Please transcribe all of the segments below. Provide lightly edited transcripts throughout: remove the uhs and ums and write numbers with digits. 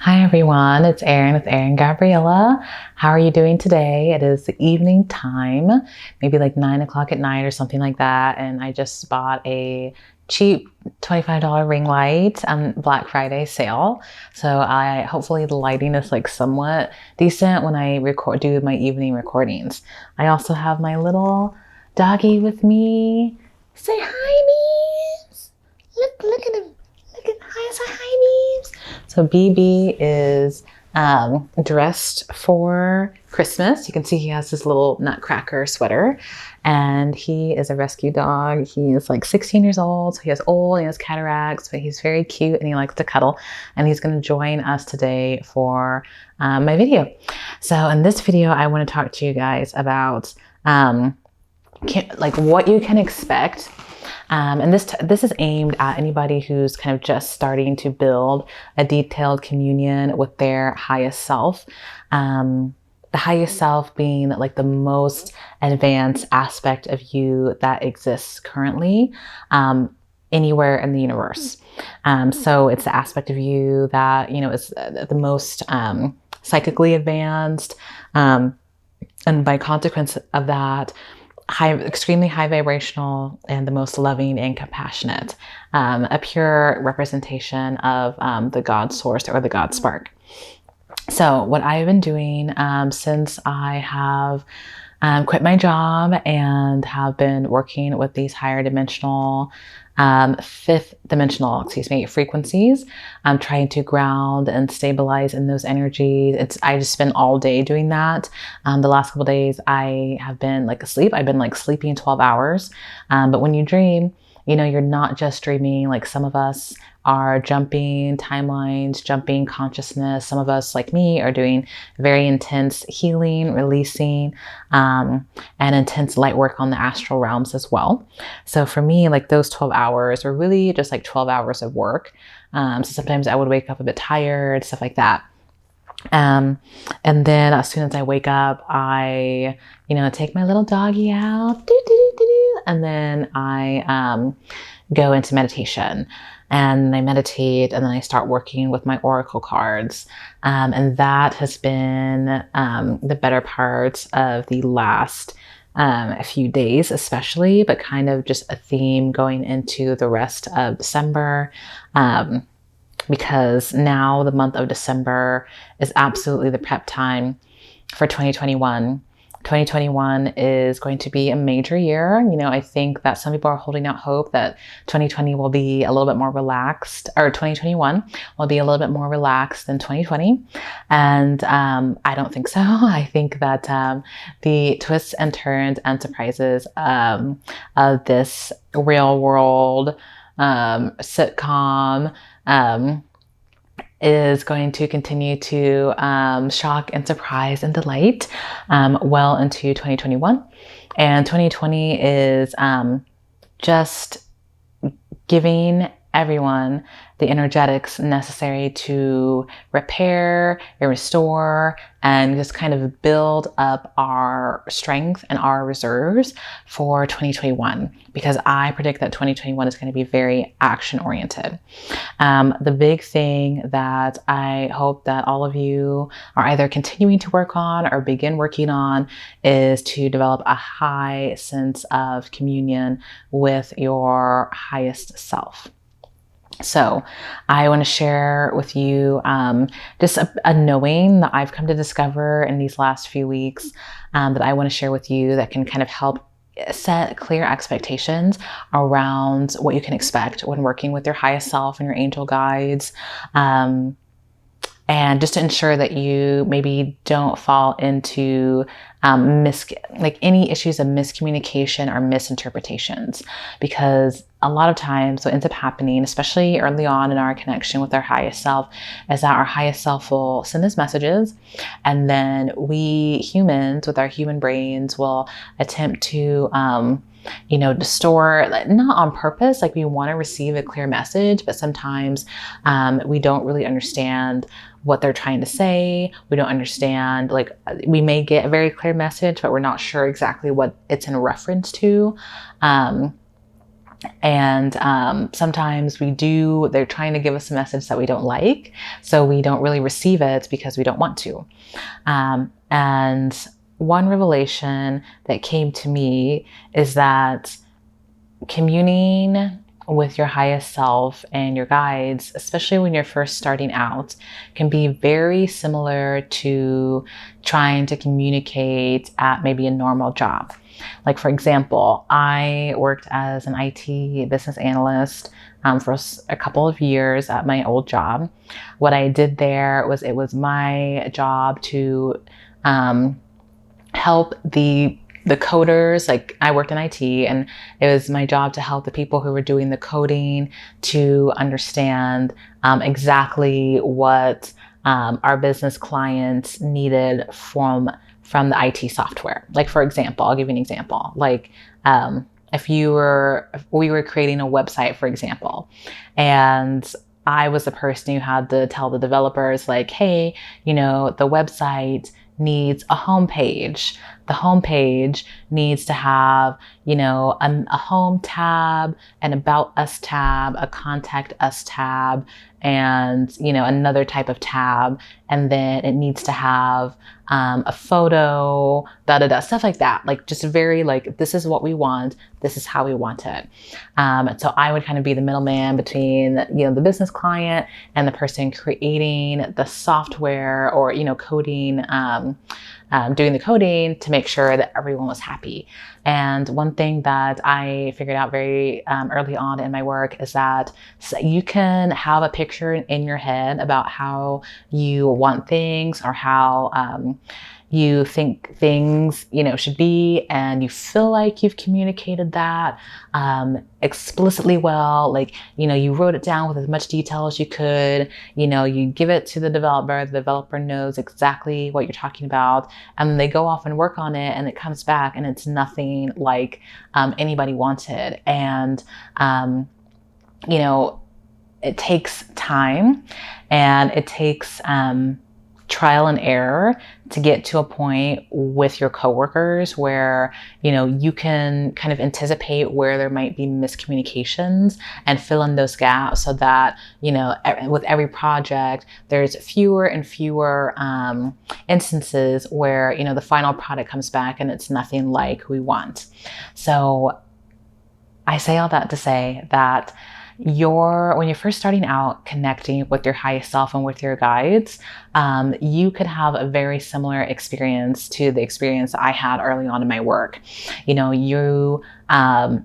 Hi everyone, it's Erin with Ariengabriella. How are you doing today? It is the evening time, maybe like 9 o'clock at night or something like that. And I just bought a cheap $25 ring light on Black Friday sale. So hopefully the lighting is like somewhat decent when I do my evening recordings. I also have my little doggy with me. Say hi, Bees. Look at him. Say hi, Bees. So BB is dressed for Christmas. You can see he has this little nutcracker sweater, and he is a rescue dog. He is like 16 years old, so he has cataracts, but he's very cute and he likes to cuddle, and he's going to join us today for my video. So in this video, I want to talk to you guys about like what you can expect. And this is aimed at anybody who's kind of just starting to build a detailed communion with their highest self. The highest self being like the most advanced aspect of you that exists currently anywhere in the universe. So it's the aspect of you that, is the most psychically advanced. And by consequence of that, extremely high vibrational and the most loving and compassionate, a pure representation of the God source or the God spark. So what I've been doing since I have quit my job and have been working with these higher dimensional, fifth dimensional, frequencies. I'm trying to ground and stabilize in those energies. I just spend all day doing that. The last couple of days I have been like asleep. I've been like sleeping 12 hours. But when you dream, you're not just dreaming. Like some of us are jumping timelines, jumping consciousness. Some of us, like me, are doing very intense healing, releasing, and intense light work on the astral realms as well. So for me, like those 12 hours were really just like 12 hours of work. So sometimes I would wake up a bit tired, stuff like that. And then as soon as I wake up, I, take my little doggy out, and then I go into meditation. And I meditate, and then I start working with my oracle cards. And that has been the better part of the last a few days, especially, but kind of just a theme going into the rest of December. Because now the month of December is absolutely the prep time for 2021. 2021 is going to be a major year. I think that some people are holding out hope that 2020 will be a little bit more relaxed, or 2021 will be a little bit more relaxed than 2020. And I don't think so. I think that the twists and turns and surprises of this real world sitcom is going to continue to shock and surprise and delight well into 2021. And 2020 is just giving everyone the energetics necessary to repair and restore and just kind of build up our strength and our reserves for 2021, because I predict that 2021 is going to be very action oriented. The big thing that I hope that all of you are either continuing to work on or begin working on is to develop a high sense of communion with your highest self. So I want to share with you just a knowing that I've come to discover in these last few weeks that I want to share with you that can kind of help set clear expectations around what you can expect when working with your highest self and your angel guides. And just to ensure that you maybe don't fall into any issues of miscommunication or misinterpretations, because a lot of times what ends up happening, especially early on in our connection with our highest self, is that our highest self will send us messages, and then we humans with our human brains will attempt to distort, not on purpose. Like we want to receive a clear message, but sometimes we don't really understand what they're trying to say. We don't understand, like we may get a very clear message, but we're not sure exactly what it's in reference to. And sometimes they're trying to give us a message that we don't like, so we don't really receive it because we don't want to. And one revelation that came to me is that communing with your highest self and your guides, especially when you're first starting out, can be very similar to trying to communicate at maybe a normal job. Like, for example, I worked as an IT business analyst for a couple of years at my old job. What I did there was, it was my job to help the coders. Like, I worked in IT, and it was my job to help the people who were doing the coding to understand exactly what our business clients needed from the IT software. Like, for example, I'll give you an example. Like, if we were creating a website, for example, and I was the person who had to tell the developers, like, hey, the website needs a homepage. The homepage needs to have, a home tab, an about us tab, a contact us tab, and, another type of tab. And then it needs to have a photo, stuff like that. Like, just very like, this is what we want. This is how we want it. So I would kind of be the middleman between, the business client and the person creating the software, or, coding, doing the coding, to make sure that everyone was happy. And one thing that I figured out very early on in my work is that you can have a picture in your head about how you want things, or how you think things, should be, and you feel like you've communicated that explicitly well. Like, you wrote it down with as much detail as you could. You give it to the developer knows exactly what you're talking about, and then they go off and work on it, and it comes back, and it's nothing like anybody wanted. And it takes time, and it takes trial and error to get to a point with your coworkers where, you can kind of anticipate where there might be miscommunications and fill in those gaps, so that, with every project, there's fewer and fewer instances where, the final product comes back and it's nothing like we want. So I say all that to say that when you're first starting out connecting with your highest self and with your guides, you could have a very similar experience to the experience I had early on in my work.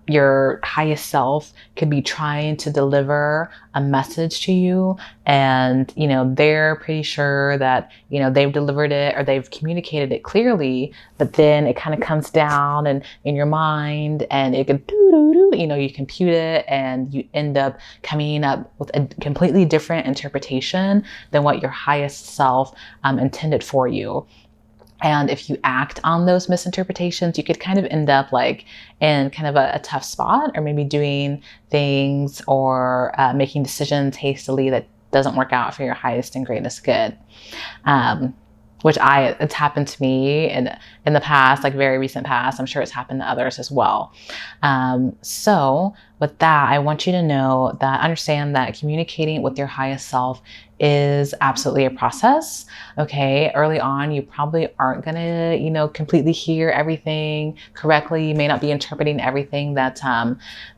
Your highest self could be trying to deliver a message to you, and they're pretty sure that they've delivered it, or they've communicated it clearly, but then it kind of comes down and in your mind, and it could you compute it, and you end up coming up with a completely different interpretation than what your highest self intended for you. And if you act on those misinterpretations, you could kind of end up like in kind of a tough spot, or maybe doing things or making decisions hastily that doesn't work out for your highest and greatest good. It's happened to me in the past, like very recent past. I'm sure it's happened to others as well. So with that, I want you to understand that communicating with your highest self is absolutely a process. Okay. Early on, you probably aren't going to, completely hear everything correctly. You may not be interpreting everything that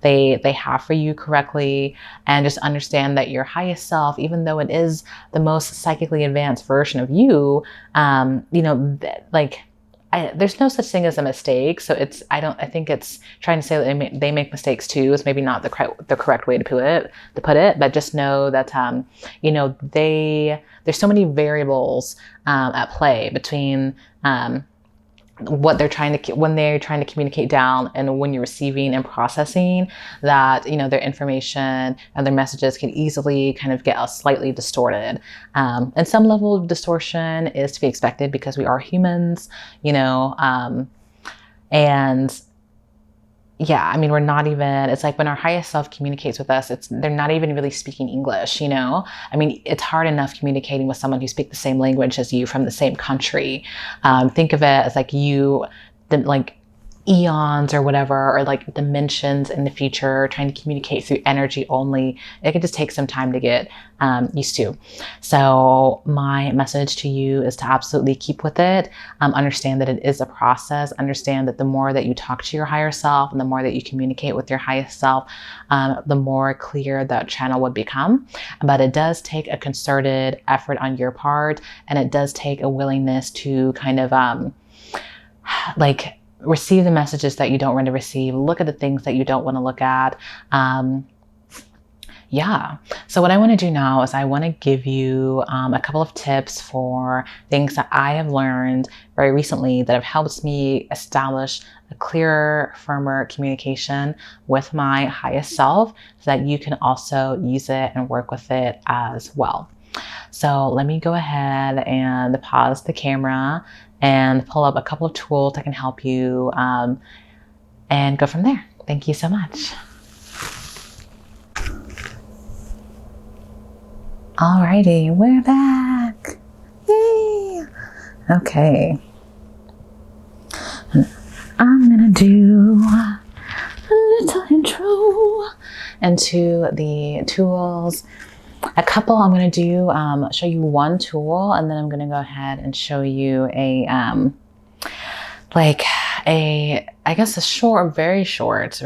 they have for you correctly. And just understand that your highest self, even though it is the most psychically advanced version of you, there's no such thing as a mistake. So I think it's trying to say that they make mistakes too is maybe not the correct way to put it, but just know that, there's so many variables at play between when they're trying to communicate down and when you're receiving and processing, that their information and their messages can easily kind of get slightly distorted. And some level of distortion is to be expected because we are humans, and yeah, I mean, it's like when our highest self communicates with us, they're not even really speaking English, I mean, it's hard enough communicating with someone who speaks the same language as you from the same country. Think of it as like eons or whatever, or like dimensions in the future, trying to communicate through energy only, it can just take some time to get used to. So my message to you is to absolutely keep with it. Understand that it is a process. Understand that the more that you talk to your higher self and the more that you communicate with your highest self, the more clear that channel would become. But it does take a concerted effort on your part, and it does take a willingness to kind of like receive the messages that you don't want to receive, look at the things that you don't want to look at. Yeah. So what I want to do now is I want to give you a couple of tips for things that I have learned very recently that have helped me establish a clearer, firmer communication with my highest self, so that you can also use it and work with it as well. So let me go ahead and pause the camera and pull up a couple of tools that can help you and go from there. Thank you so much. Alrighty, we're back. Yay! Okay. I'm gonna do a little intro into the tools. A couple I'm going to do, show you one tool, and then I'm going to go ahead and show you I guess a short, very short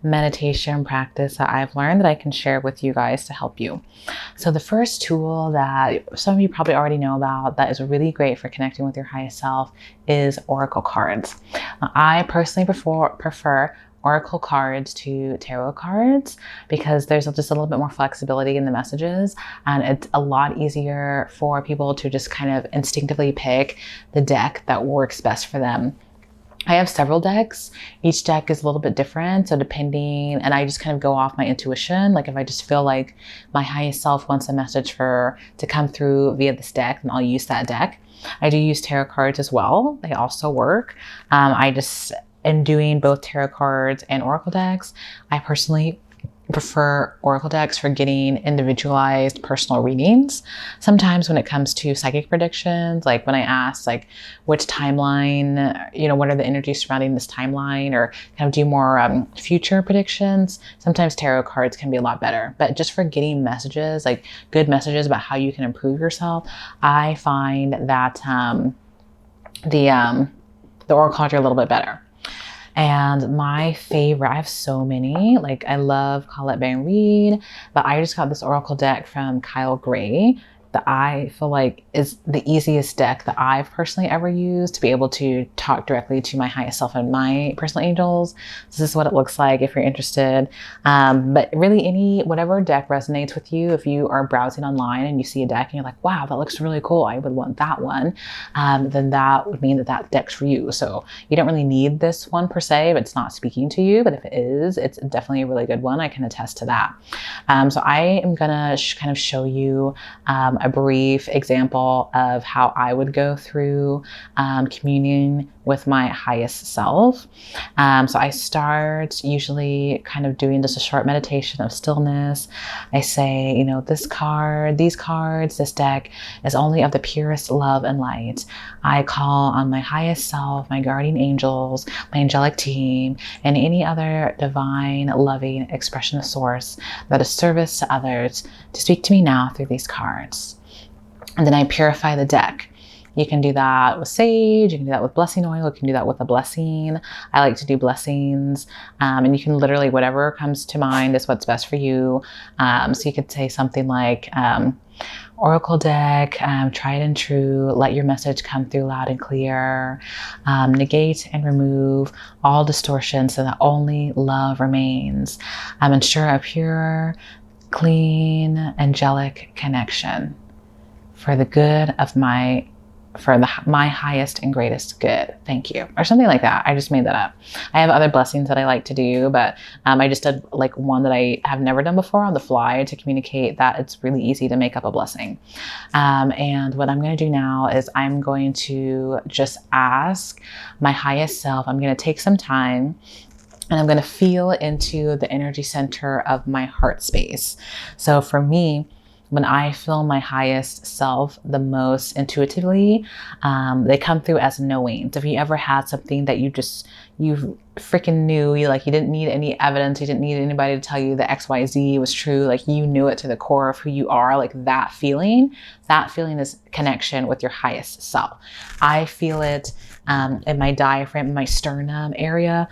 meditation practice that I've learned that I can share with you guys to help you. So the first tool that some of you probably already know about that is really great for connecting with your highest self is oracle cards. I personally prefer oracle cards to tarot cards because there's just a little bit more flexibility in the messages, and it's a lot easier for people to just kind of instinctively pick the deck that works best for them. I have several decks. Each deck is a little bit different. So and I just kind of go off my intuition. Like if I just feel like my highest self wants a message to come through via this deck, then I'll use that deck. I do use tarot cards as well. They also work. In doing both tarot cards and oracle decks, I personally prefer oracle decks for getting individualized personal readings. Sometimes when it comes to psychic predictions, like when I ask like which timeline, what are the energies surrounding this timeline, or kind of do more future predictions, sometimes tarot cards can be a lot better. But just for getting messages, like good messages about how you can improve yourself, I find that the oracle cards are a little bit better. And my favorite, I have so many, like I love Colette Baron Reid, but I just got this oracle deck from Kyle Gray that I feel like is the easiest deck that I've personally ever used to be able to talk directly to my highest self and my personal angels. This is what it looks like if you're interested. But really whatever deck resonates with you, if you are browsing online and you see a deck and you're like, wow, that looks really cool, I would want that one, then that would mean that deck's for you. So you don't really need this one per se, but it's not speaking to you. But if it is, it's definitely a really good one. I can attest to that. So I am gonna kind of show you a brief example of how I would go through communing with my highest self. So I start usually kind of doing just a short meditation of stillness. I say, this card, these cards, this deck is only of the purest love and light. I call on my highest self, my guardian angels, my angelic team, and any other divine, loving expression of source that is service to others to speak to me now through these cards. And then I purify the deck. You can do that with sage, you can do that with blessing oil, you can do that with a blessing. I like to do blessings, and you can literally, whatever comes to mind is what's best for you. So you could say something like, Oracle deck, tried and true, let your message come through loud and clear, negate and remove all distortion so that only love remains. Ensure a pure, clean, angelic connection for the good of my highest and greatest good. Thank you. Or something like that. I just made that up. I have other blessings that I like to do, but I just did like one that I have never done before on the fly to communicate that it's really easy to make up a blessing. And what I'm going to do now is I'm going to just ask my highest self. I'm going to take some time and I'm going to feel into the energy center of my heart space. So for me, when I feel my highest self the most intuitively, they come through as knowing. So if you ever had something that you freaking knew, you didn't need any evidence, you didn't need anybody to tell you that XYZ was true, like you knew it to the core of who you are, like that feeling is connection with your highest self. I feel it in my diaphragm, in my sternum area,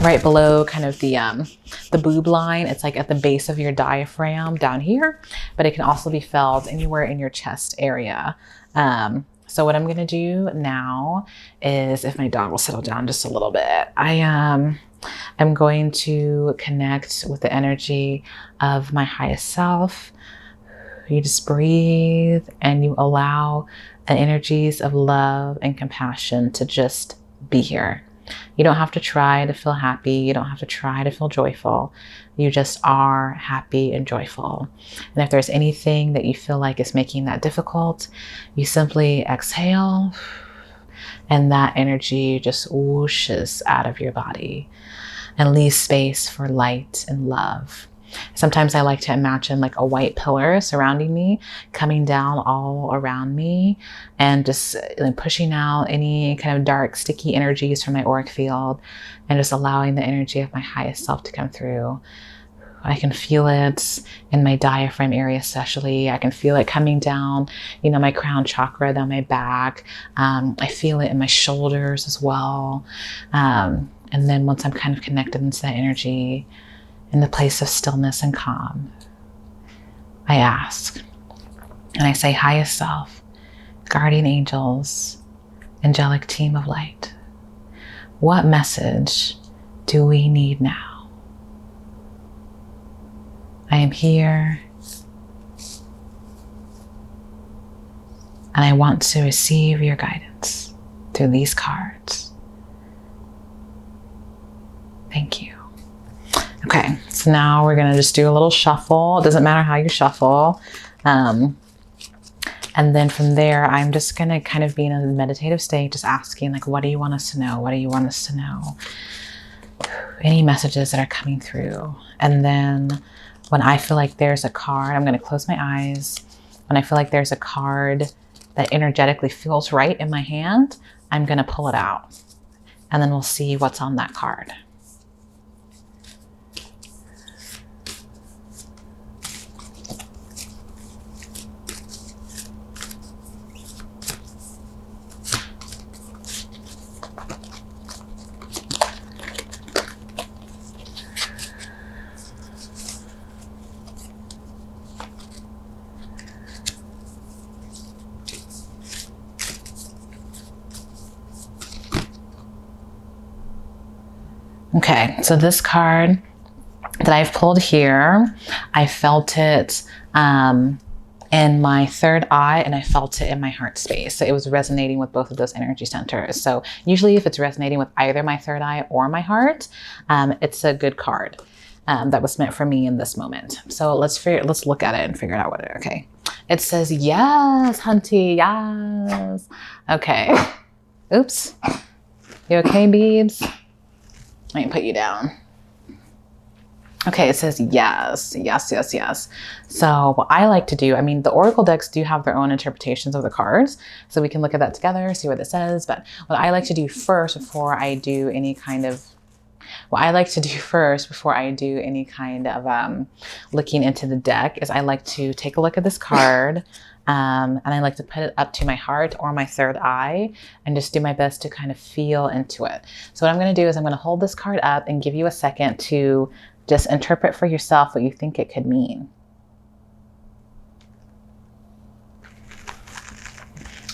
right below kind of the boob line. It's like at the base of your diaphragm down here, but it can also be felt anywhere in your chest area. So what I'm going to do now is, if my dog will settle down just a little bit, I'm going to connect with the energy of my highest self. You just breathe and you allow the energies of love and compassion to just be here. You don't have to try to feel happy. You don't have to try to feel joyful. You just are happy and joyful. And if there's anything that you feel like is making that difficult, you simply exhale and that energy just whooshes out of your body and leaves space for light and love. Sometimes I like to imagine like a white pillar surrounding me, coming down all around me and just pushing out any kind of dark, sticky energies from my auric field and just allowing the energy of my highest self to come through. I can feel it in my diaphragm area especially. I can feel it coming down, my crown chakra, down my back. I feel it in my shoulders as well. And then once I'm kind of connected into that energy, in the place of stillness and calm, I ask, and I say, highest self, guardian angels, angelic team of light, what message do we need now? I am here, and I want to receive your guidance through these cards. Thank you. Okay, so now we're gonna just do a little shuffle. It doesn't matter how you shuffle. And then from there, I'm just gonna kind of be in a meditative state, just asking like, what do you want us to know? What do you want us to know? Any messages that are coming through. And then when I feel like there's a card, I'm gonna close my eyes. When I feel like there's a card that energetically feels right in my hand, I'm gonna pull it out. And then we'll see what's on that card. Okay, so this card that I've pulled here, I felt it in my third eye and I felt it in my heart space. So it was resonating with both of those energy centers. So usually if it's resonating with either my third eye or my heart, it's a good card that was meant for me in this moment. So let's look at it and figure out okay. It says, yes, hunty, yes. Okay. Oops. You okay, Beebs? Let me put you down. Okay, it says yes, yes, yes, yes. So what I like to do, the Oracle decks do have their own interpretations of the cards, so we can look at that together, see what it says. But what I like to do first before I do any kind of looking into the deck is I like to take a look at this card. And I like to put it up to my heart or my third eye and just do my best to kind of feel into it. So what I'm going to do is I'm going to hold this card up and give you a second to just interpret for yourself what you think it could mean.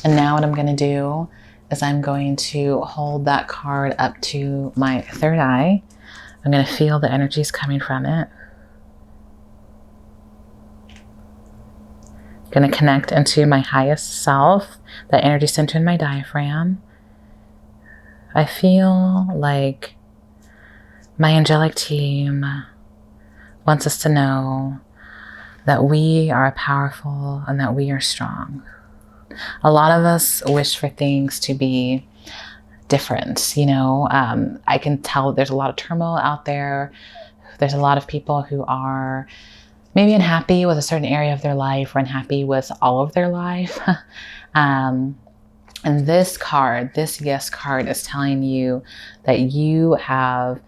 And now what I'm going to do is I'm going to hold that card up to my third eye. I'm going to feel the energies coming from it. Going to connect into my highest self, that energy center in my diaphragm. I feel like my angelic team wants us to know that we are powerful and that we are strong. A lot of us wish for things to be different, I can tell there's a lot of turmoil out there. There's a lot of people who are maybe unhappy with a certain area of their life or unhappy with all of their life. And this card, this yes card, is telling you that you have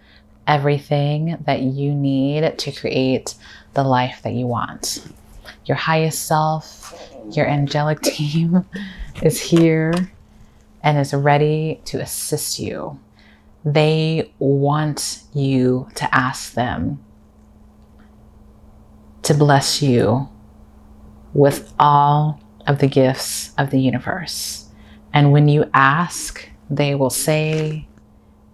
everything that you need to create the life that you want. Your highest self, your angelic team is here and is ready to assist you. They want you to ask them to bless you with all of the gifts of the universe. And when you ask, they will say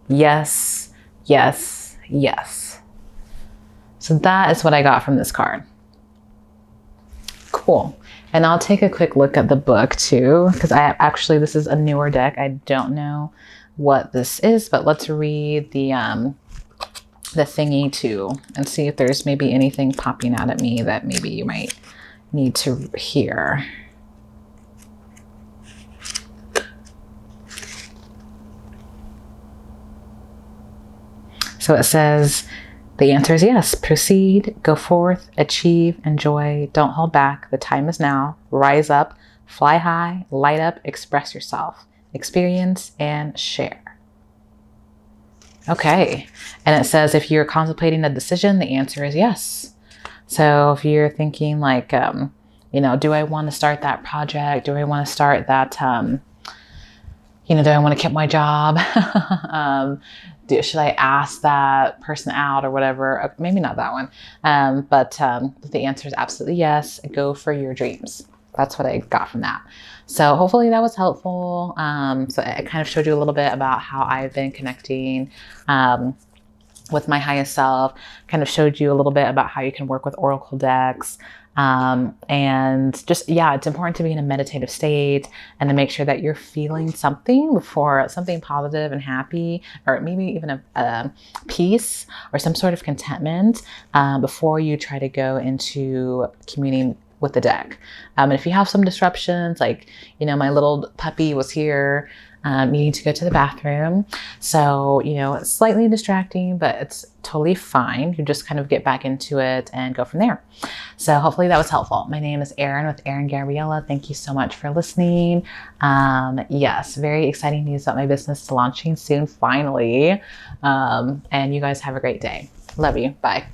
yes, yes, yes. So that is what I got from this card. Cool. And I'll take a quick look at the book too, because this is a newer deck. I don't know what this is, but let's read the thingy too and see if there's maybe anything popping out at me that maybe you might need to hear. So it says, the answer is yes. Proceed, go forth, achieve, enjoy, don't hold back. The time is now. Rise up, fly high, light up, express yourself, experience, and share. Okay. And it says, if you're contemplating a decision, the answer is yes. So if you're thinking like, do I want to start that project? Do I want to start that, do I want to keep my job? Should I ask that person out or whatever? Maybe not that one. But the answer is absolutely yes. Go for your dreams. That's what I got from that. So hopefully that was helpful. So I kind of showed you a little bit about how I've been connecting with my highest self, kind of showed you a little bit about how you can work with oracle decks. And just, it's important to be in a meditative state and to make sure that you're feeling something before something positive and happy, or maybe even a peace or some sort of contentment, before you try to go into communing with the deck. And if you have some disruptions, like, my little puppy was here, needing to go to the bathroom. So, it's slightly distracting, but it's totally fine. You just kind of get back into it and go from there. So hopefully that was helpful. My name is Erin with Ariengabriella. Thank you so much for listening. Yes, very exciting news about my business launching soon, finally. And you guys have a great day. Love you. Bye.